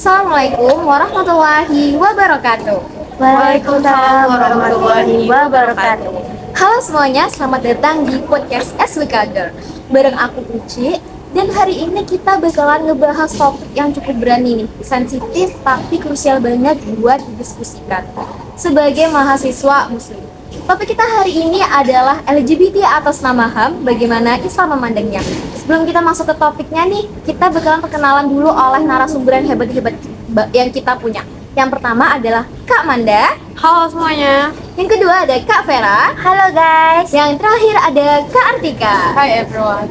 Assalamualaikum warahmatullahi wabarakatuh. Waalaikumsalam warahmatullahi wabarakatuh. Halo semuanya, selamat datang di podcast SWK Girl. Bareng aku Uci, dan hari ini kita bakalan ngebahas topik yang cukup berani nih, sensitif tapi krusial banget buat didiskusikan. Sebagai mahasiswa muslim, topik kita hari ini adalah LGBT atas nama HAM, bagaimana Islam memandangnya. Sebelum kita masuk ke topiknya nih, kita bakalan perkenalan dulu oleh narasumber yang hebat-hebat yang kita punya. Yang pertama adalah Kak Manda. Halo semuanya. Yang kedua ada Kak Vera. Halo guys. Yang terakhir ada Kak Artika. Hai everyone.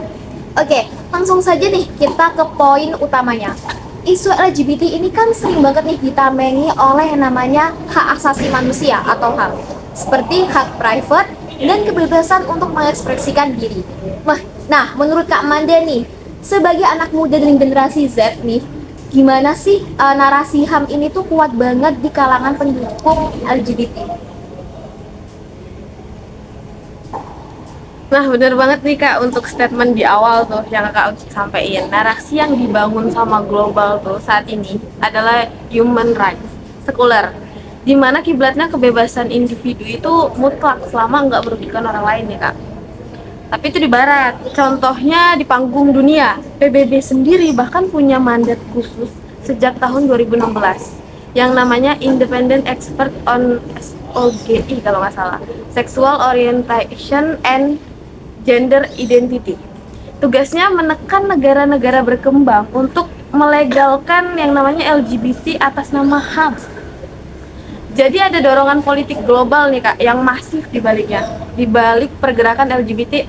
Oke, langsung saja nih kita ke poin utamanya. Isu LGBT ini kan sering banget nih ditamengi oleh yang namanya hak asasi manusia atau HAM, seperti hak private dan kebebasan untuk mengekspresikan diri. Nah, menurut Kak Manda nih, sebagai anak muda dan generasi Z nih, gimana sih narasi HAM ini tuh kuat banget di kalangan pendukung LGBT? Nah bener banget nih Kak, untuk statement di awal tuh yang Kak Uci sampaikan. Narasi yang dibangun sama global tuh saat ini adalah human rights, sekuler, dimana kiblatnya kebebasan individu itu mutlak selama nggak merugikan orang lain ya Kak. Tapi itu di barat, contohnya di panggung dunia, PBB sendiri bahkan punya mandat khusus sejak tahun 2016 yang namanya Independent Expert on SOGI kalau nggak salah, Sexual Orientation and Gender Identity. Tugasnya menekan negara-negara berkembang untuk melegalkan yang namanya LGBT atas nama HAM. Jadi ada dorongan politik global nih Kak yang masif di baliknya. Di balik pergerakan LGBT,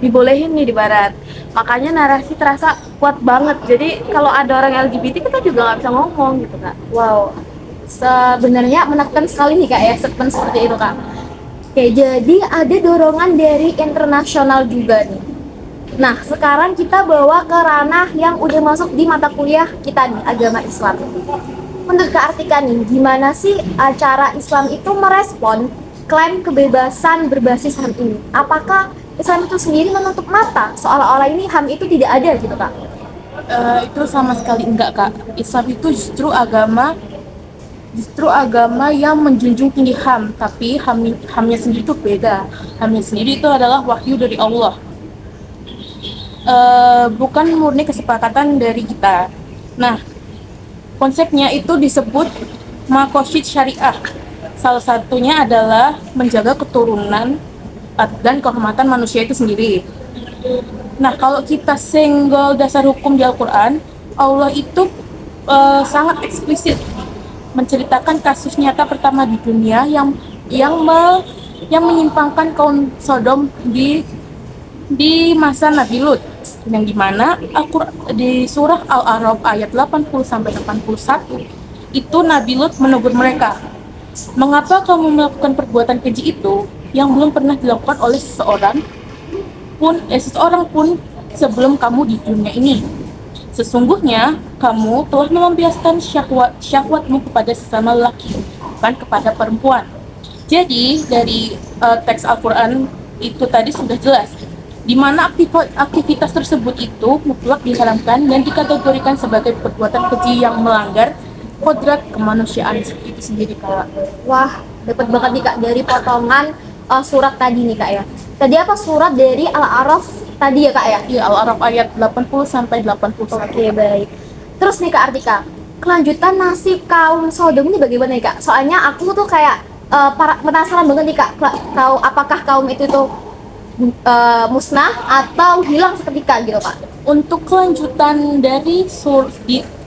dibolehin nih di barat. Makanya narasi terasa kuat banget. Jadi kalau ada orang LGBT kita juga nggak bisa ngomong gitu Kak. Wow, sebenarnya menakutkan sekali nih Kak ya, statement seperti itu Kak. Oke, jadi ada dorongan dari internasional juga nih. Nah, sekarang kita bawa ke ranah yang udah masuk di mata kuliah kita nih, agama Islam. Menurut Kak Artika nih, gimana sih cara Islam itu merespon klaim kebebasan berbasis HAM ini? Apakah Islam itu sendiri menutup mata seolah-olah ini HAM itu tidak ada gitu Kak? Itu sama sekali enggak Kak. Islam itu justru agama yang menjunjung tinggi HAM, tapi HAM-nya sendiri itu beda. HAM-nya sendiri itu adalah wahyu dari Allah. Bukan murni kesepakatan dari kita. Nah, konsepnya itu disebut maqasid syariah. Salah satunya adalah menjaga keturunan dan kehormatan manusia itu sendiri. Nah, kalau kita senggol dasar hukum di Al-Quran, Allah itu sangat eksplisit menceritakan kasus nyata pertama di dunia yang menyimpangkan kaum Sodom di masa Nabi Lut, yang dimana di surah Al-A'raf ayat 80-81 itu Nabi Lut menegur mereka, mengapa kamu melakukan perbuatan keji itu yang belum pernah dilakukan oleh seseorang pun sebelum kamu di dunia ini. Sesungguhnya kamu telah melampiaskan syahwatmu kepada sesama lelaki, bukan kepada perempuan. Jadi dari teks Al-Quran itu tadi sudah jelas di mana aktivitas tersebut itu mutlak diharamkan dan dikategorikan sebagai perbuatan keji yang melanggar kodrat kemanusiaan itu sendiri Kak. Wah, dapat banget nih Kak dari potongan surat tadi nih Kak ya. Tadi apa surat dari Al-A'raf tadi ya Kak ya? Iya, Al-A'raf ayat 80-81. Oke, baik. Terus nih Kak Artika, kelanjutan nasib kaum Sodom ini bagaimana nih Kak? Soalnya aku tuh kayak penasaran banget nih Kak, tahu apakah kaum itu tuh musnah atau hilang seketika gitu Kak? Untuk kelanjutan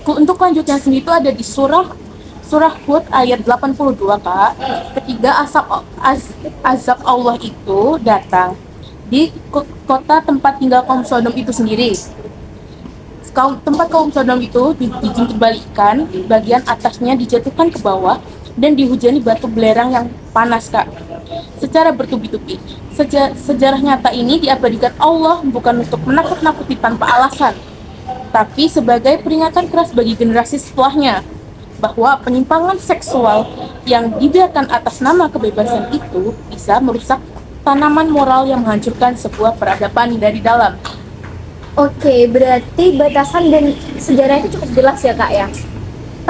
untuk kelanjutannya sendiri itu ada di surah Hud ayat 82 Kak. Ketika azab Allah itu datang di kota tempat tinggal kaum Sodom itu sendiri. Tempat kaum Sodom itu dibalikan, bagian atasnya dijatuhkan ke bawah dan dihujani batu belerang yang panas Kak, secara bertubi-tubi. Sejarah nyata ini diabadikan Allah bukan untuk menakut-nakuti tanpa alasan, tapi sebagai peringatan keras bagi generasi setelahnya bahwa penyimpangan seksual yang dibiarkan atas nama kebebasan itu bisa merusak tanaman moral yang menghancurkan sebuah peradaban dari dalam. Oke, berarti batasan dan sejarah itu cukup jelas ya Kak ya.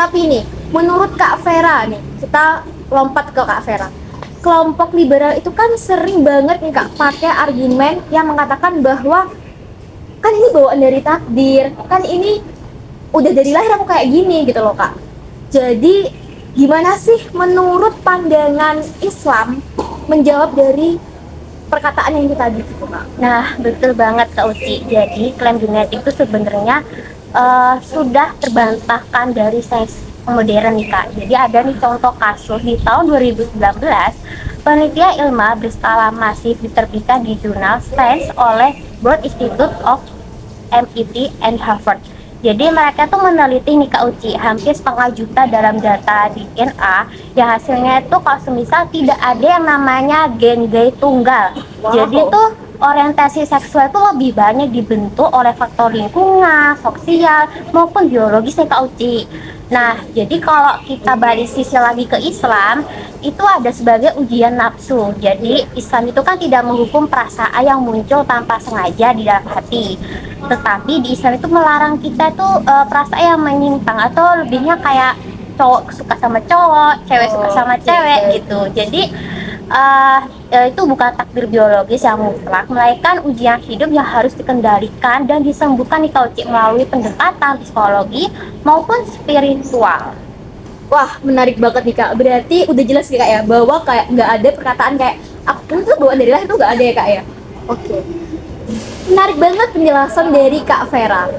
Tapi nih, menurut Kak Vera nih, kita lompat ke Kak Vera. Kelompok liberal itu kan sering banget nih Kak pakai argumen yang mengatakan bahwa kan ini bawaan dari takdir, kan ini udah dari lahir aku kayak gini gitu loh Kak. Jadi gimana sih menurut pandangan Islam menjawab dari perkataan yang itu tadi gitu Kak? Nah, betul banget Kak Uci. Jadi klaim genetik itu sebenarnya sudah terbantahkan dari sains modern nih Kak. Jadi ada nih contoh kasus di tahun 2019, penelitian ilmiah berskala masif diterbitkan di jurnal Science oleh Broad Institute of MIT and Harvard. Jadi mereka tuh meneliti nih Kak Uci hampir 1,5 juta dalam data DNA yang hasilnya itu kalau semisal tidak ada yang namanya gen gay tunggal. Jadi tuh orientasi seksual itu lebih banyak dibentuk oleh faktor lingkungan, sosial maupun biologis nih Kak Uci. Nah, jadi kalau kita balik sisi lagi ke Islam, itu ada sebagai ujian nafsu. Jadi Islam itu kan tidak menghukum perasaan yang muncul tanpa sengaja di dalam hati. Tetapi di Islam itu melarang kita itu perasaan yang menyimpang atau lebihnya kayak cowok suka sama cowok, cewek suka sama cewek gitu. Jadi itu bukan takdir biologis yang mutlak, melainkan ujian hidup yang harus dikendalikan dan disembuhkan nih Kak Uci melalui pendekatan psikologi maupun spiritual. Wah, menarik banget nih Kak. Berarti udah jelas nih Kak ya bahwa kayak nggak ada perkataan kayak aku tuh bawaan dari lahir itu nggak ada ya Kak ya. Oke. Menarik banget penjelasan dari Kak Vera.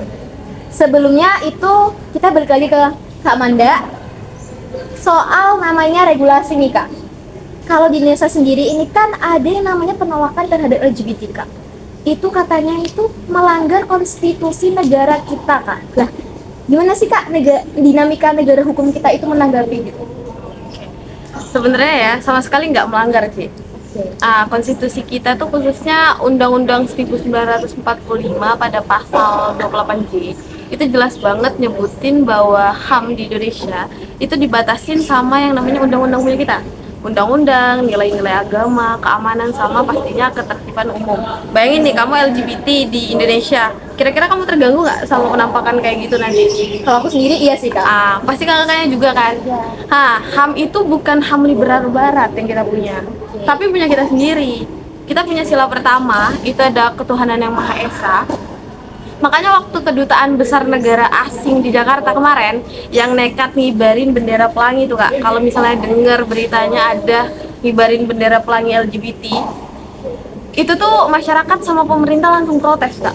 Sebelumnya itu kita balik lagi ke Kak Manda soal namanya regulasi nih Kak. Kalau di Indonesia sendiri ini kan ada yang namanya penolakan terhadap LGBT Kak. Itu katanya itu melanggar konstitusi negara kita Kak. Lah, gimana sih Kak dinamika negara hukum kita itu menanggapi gitu? Sebenarnya ya sama sekali nggak melanggar sih. Konstitusi kita tuh khususnya Undang-Undang 1945 pada pasal 28J itu jelas banget nyebutin bahwa HAM di Indonesia itu dibatasin sama yang namanya undang-undang milik kita. Undang-undang, nilai-nilai agama, keamanan, sama pastinya ketertiban umum. Bayangin nih, kamu LGBT di Indonesia, kira-kira kamu terganggu nggak sama penampakan kayak gitu nanti? Kalau aku sendiri iya sih Kak. Pasti kakaknya juga kan? HAM itu bukan HAM liberal barat yang kita punya, tapi punya kita sendiri. Kita punya sila pertama, itu ada ketuhanan yang Maha Esa. Makanya waktu kedutaan besar negara asing di Jakarta kemarin yang nekat ngibarin bendera pelangi tuh Kak, kalau misalnya dengar beritanya ada ngibarin bendera pelangi LGBT, itu tuh masyarakat sama pemerintah langsung protes Kak.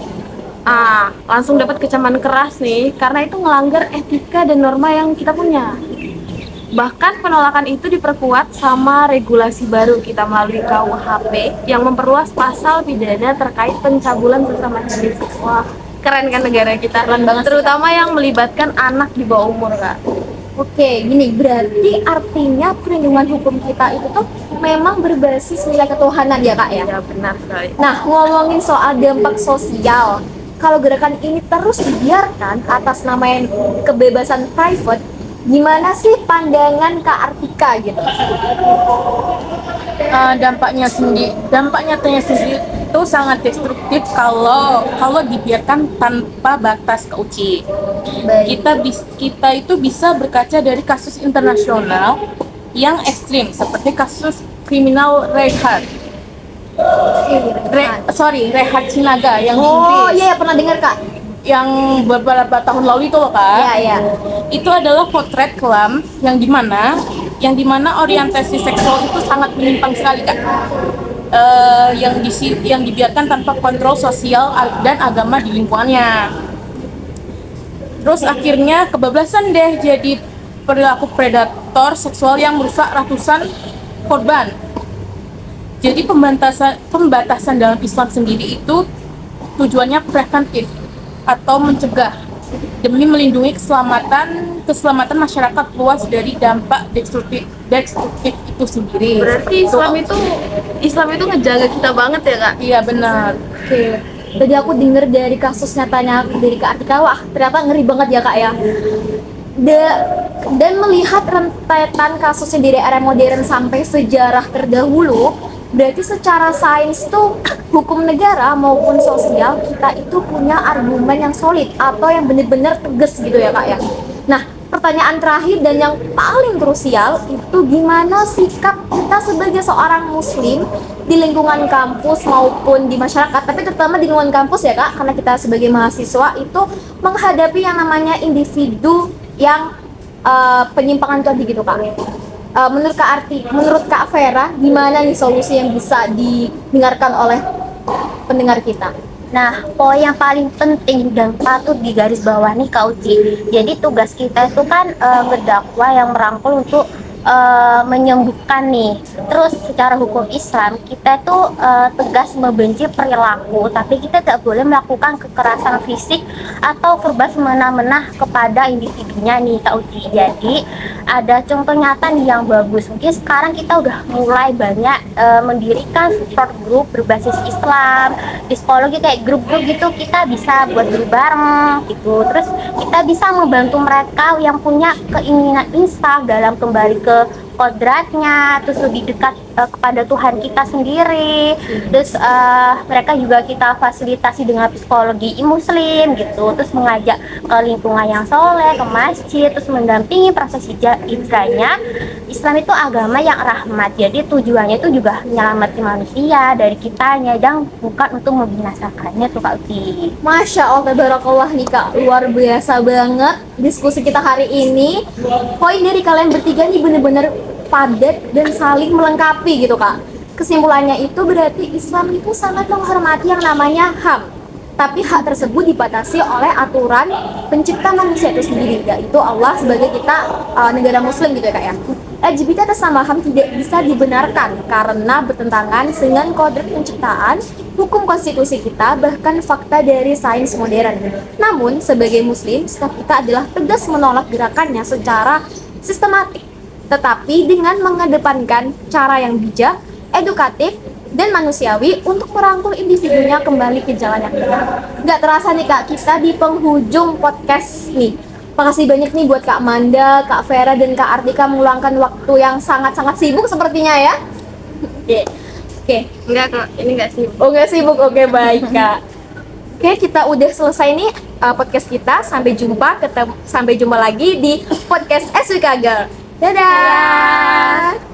Langsung dapat kecaman keras nih karena itu melanggar etika dan norma yang kita punya. Bahkan penolakan itu diperkuat sama regulasi baru kita melalui KUHP yang memperluas pasal pidana terkait pencabulan bersama jenis. Wah, keren kan negara kita, Keren banget terutama yang melibatkan anak di bawah umur Kak. Oke, gini berarti artinya perlindungan hukum kita itu tuh memang berbasis nilai ketuhanan ya Kak ya? Ya benar sekali. Nah, ngomongin soal dampak sosial, kalau gerakan ini terus dibiarkan atas nama yang kebebasan private, gimana sih pandangan Kak Artika gitu? Dampaknya nyatanya sendiri itu sangat destruktif kalau dibiarkan tanpa batas Kak Uci. Kita itu bisa berkaca dari kasus internasional yang ekstrim seperti kasus kriminal Reinhard Sinaga yang di Oh Inggris, iya, pernah dengar Kak. yang beberapa tahun lalu itu loh Kak. Iya, iya. Itu adalah potret kelam yang dimana orientasi seksual itu sangat menyimpang sekali Kak. Yang dibiarkan tanpa kontrol sosial dan agama di lingkungannya. Terus akhirnya kebablasan deh jadi perilaku predator seksual yang merusak ratusan korban. Jadi pembatasan dalam Islam sendiri itu tujuannya preventif atau mencegah demi melindungi keselamatan masyarakat luas dari dampak destruktif itu sendiri. Berarti Islam itu ngejaga kita banget ya Kak? Iya benar. Oke. Tadi aku denger dari kasus nyatanya dari Kak Artika, wah ternyata ngeri banget ya Kak ya. Dan melihat rentetan kasusnya dari era modern sampai sejarah terdahulu, berarti secara sains tuh hukum negara maupun sosial kita itu punya argumen yang solid atau yang benar-benar tegas gitu ya Kak ya. Nah, pertanyaan terakhir dan yang paling krusial itu gimana sikap kita sebagai seorang muslim di lingkungan kampus maupun di masyarakat, tapi terutama di lingkungan kampus ya Kak, karena kita sebagai mahasiswa itu menghadapi yang namanya individu yang penyimpangan tadi gitu Kak. Menurut Kak Vera, gimana nih solusi yang bisa didengarkan oleh pendengar kita? Nah, poin yang paling penting dan patut digarisbawahi Kak Uci. Jadi tugas kita itu kan berdakwah yang merangkul untuk menyembuhkan nih. Terus secara hukum Islam kita itu tegas membenci perilaku, tapi kita tidak boleh melakukan kekerasan fisik atau verbal semena-mena kepada individunya nih Kak Uci. Jadi ada contoh nyata nih yang bagus. Mungkin sekarang kita udah mulai banyak mendirikan support group berbasis Islam di psikologi, kayak grup-grup gitu kita bisa buat bareng gitu. Terus kita bisa membantu mereka yang punya keinginan insaf dalam kembali ke kodratnya, terus lebih dekat kepada Tuhan kita sendiri. Terus mereka juga kita fasilitasi dengan psikologi muslim gitu, terus mengajak ke lingkungan yang soleh, ke masjid, terus mendampingi proses hijrahnya. Islam itu agama yang rahmat, jadi tujuannya itu juga menyelamatkan manusia dari kitanya dan bukan untuk membinasakannya tuh Kak Uti. Masya Allah, tabarakallah nih Kak, luar biasa banget diskusi kita hari ini. Poin dari kalian bertiga nih bener-bener padat dan saling melengkapi gitu Kak. Kesimpulannya itu berarti Islam itu sangat menghormati yang namanya HAM, tapi hak tersebut dibatasi oleh aturan pencipta manusia itu sendiri, yaitu Allah sebagai kita negara muslim gitu ya Kak ya. LGBT atas nama HAM tidak bisa dibenarkan karena bertentangan dengan kodrat penciptaan, hukum konstitusi kita, bahkan fakta dari sains modern. Namun, sebagai muslim, sikap kita adalah tegas menolak gerakannya secara sistematik, tetapi dengan mengedepankan cara yang bijak, edukatif, dan manusiawi untuk merangkul individunya kembali ke jalan yang benar. Gak terasa nih Kak, kita di penghujung podcast nih. Makasih banyak nih buat Kak Manda, Kak Vera, dan Kak Artika meluangkan waktu yang sangat-sangat sibuk sepertinya ya. Oke. Enggak kok, ini enggak sih. Oh nggak sibuk, oke baik Kak. Oke, kita udah selesai nih podcast kita. Sampai jumpa lagi di podcast SWK Girl. Dadah.